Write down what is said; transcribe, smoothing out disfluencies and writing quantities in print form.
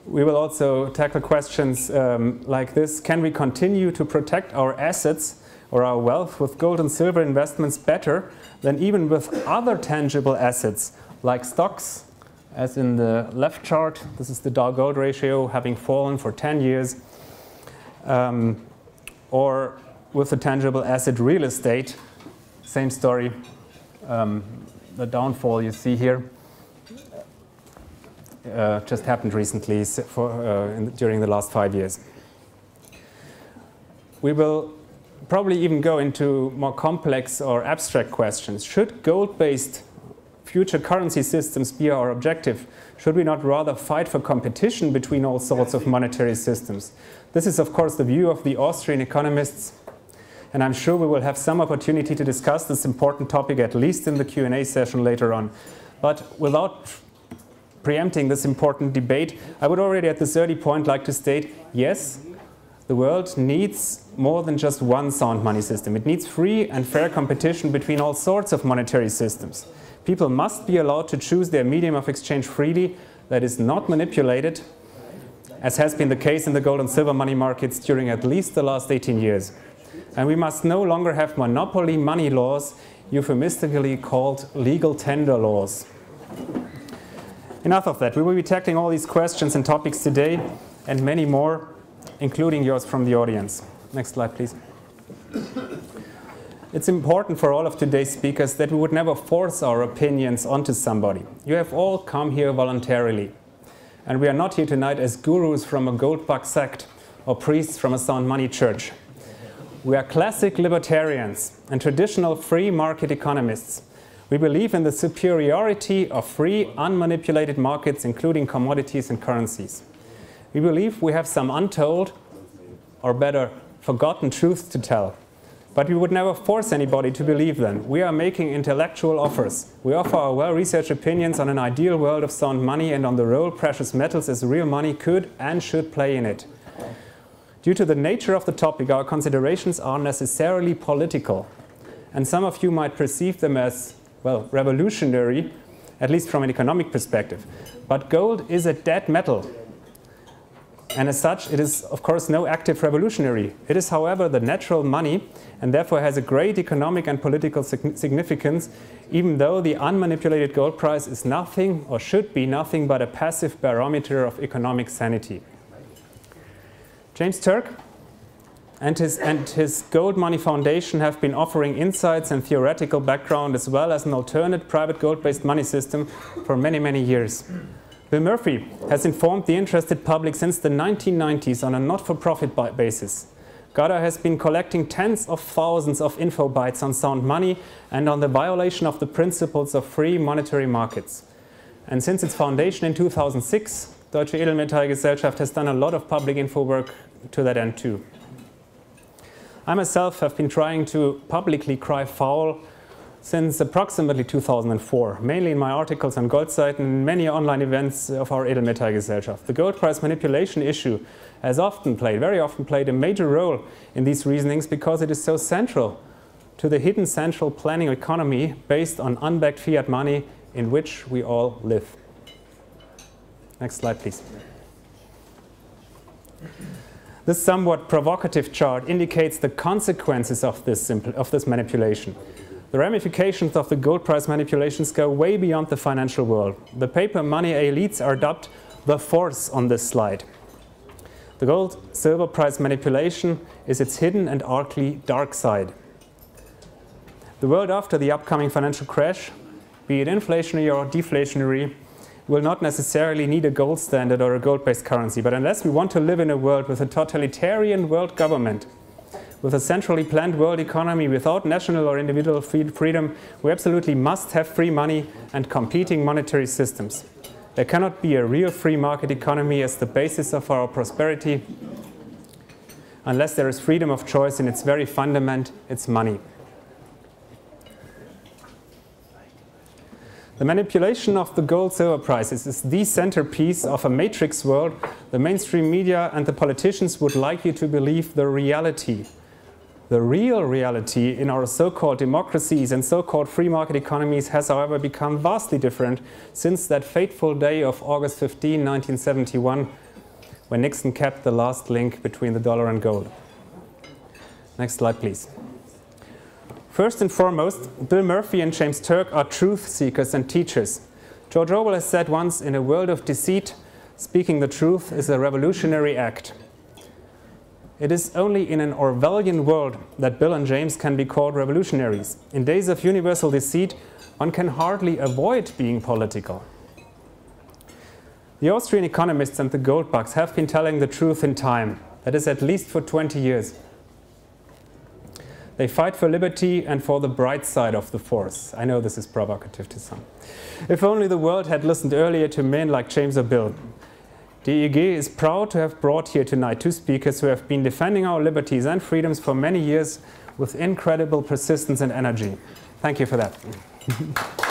We will also tackle questions like this. Can we continue to protect our assets or our wealth with gold and silver investments better than even with other tangible assets like stocks, as in the left chart? This is the Dow-Gold ratio having fallen for 10 years. Or with the tangible asset real estate, same story. The downfall you see here just happened recently during the last 5 years. We will probably even go into more complex or abstract questions. Should gold-based future currency systems be our objective? Should we not rather fight for competition between all sorts of monetary systems? This is, of course, the view of the Austrian economists, and I'm sure we will have some opportunity to discuss this important topic, at least in the Q&A session later on. But without preempting this important debate, I would already at this early point like to state, yes, the world needs more than just one sound money system. It needs free and fair competition between all sorts of monetary systems. People must be allowed to choose their medium of exchange freely, that is not manipulated, as has been the case in the gold and silver money markets during at least the last 18 years. And we must no longer have monopoly money laws, euphemistically called legal tender laws. Enough of that. We will be tackling all these questions and topics today, and many more, including yours from the audience. Next slide, please. It's important for all of today's speakers that we would never force our opinions onto somebody. You have all come here voluntarily. And we are not here tonight as gurus from a gold bug sect or priests from a sound money church. We are classic libertarians and traditional free market economists. We believe in the superiority of free, unmanipulated markets, including commodities and currencies. We believe we have some untold, or better, forgotten truths to tell. But we would never force anybody to believe them. We are making intellectual offers. We offer our well-researched opinions on an ideal world of sound money and on the role precious metals as real money could and should play in it. Due to the nature of the topic, our considerations are necessarily political. And some of you might perceive them as, well, revolutionary, at least from an economic perspective. But gold is a dead metal. And as such, it is, of course, no active revolutionary. It is, however, the natural money, and therefore has a great economic and political significance, even though the unmanipulated gold price is nothing, or should be nothing, but a passive barometer of economic sanity. James Turk and his Gold Money Foundation have been offering insights and theoretical background, as well as an alternate private gold-based money system for many, many years. Bill Murphy has informed the interested public since the 1990s on a not-for-profit basis. Gada has been collecting tens of thousands of info bytes on sound money and on the violation of the principles of free monetary markets. And since its foundation in 2006, Deutsche Edelmetallgesellschaft has done a lot of public info work to that end too. I myself have been trying to publicly cry foul since approximately 2004, mainly in my articles on Goldzeit and many online events of our Edelmetallgesellschaft. The gold price manipulation issue has very often played a major role in these reasonings because it is so central to the hidden central planning economy based on unbacked fiat money in which we all live. Next slide, please. This somewhat provocative chart indicates the consequences of this manipulation. The ramifications of the gold price manipulations go way beyond the financial world. The paper money elites are dubbed the force on this slide. The gold-silver price manipulation is its hidden and ugly dark side. The world after the upcoming financial crash, be it inflationary or deflationary, will not necessarily need a gold standard or a gold-based currency. But unless we want to live in a world with a totalitarian world government, with a centrally planned world economy without national or individual freedom, we absolutely must have free money and competing monetary systems. There cannot be a real free market economy as the basis of our prosperity unless there is freedom of choice in its very fundament, its money. The manipulation of the gold-silver prices is the centerpiece of a matrix world. The mainstream media and the politicians would like you to believe the reality. The real reality in our so-called democracies and so-called free market economies has, however, become vastly different since that fateful day of August 15, 1971, when Nixon kept the last link between the dollar and gold. Next slide, please. First and foremost, Bill Murphy and James Turk are truth seekers and teachers. George Orwell has said once, in a world of deceit, speaking the truth is a revolutionary act. It is only in an Orwellian world that Bill and James can be called revolutionaries. In days of universal deceit, one can hardly avoid being political. The Austrian economists and the gold bugs have been telling the truth in time, that is at least for 20 years. They fight for liberty and for the bright side of the force. I know this is provocative to some. If only the world had listened earlier to men like James or Bill. DEG is proud to have brought here tonight two speakers who have been defending our liberties and freedoms for many years with incredible persistence and energy. Thank you for that.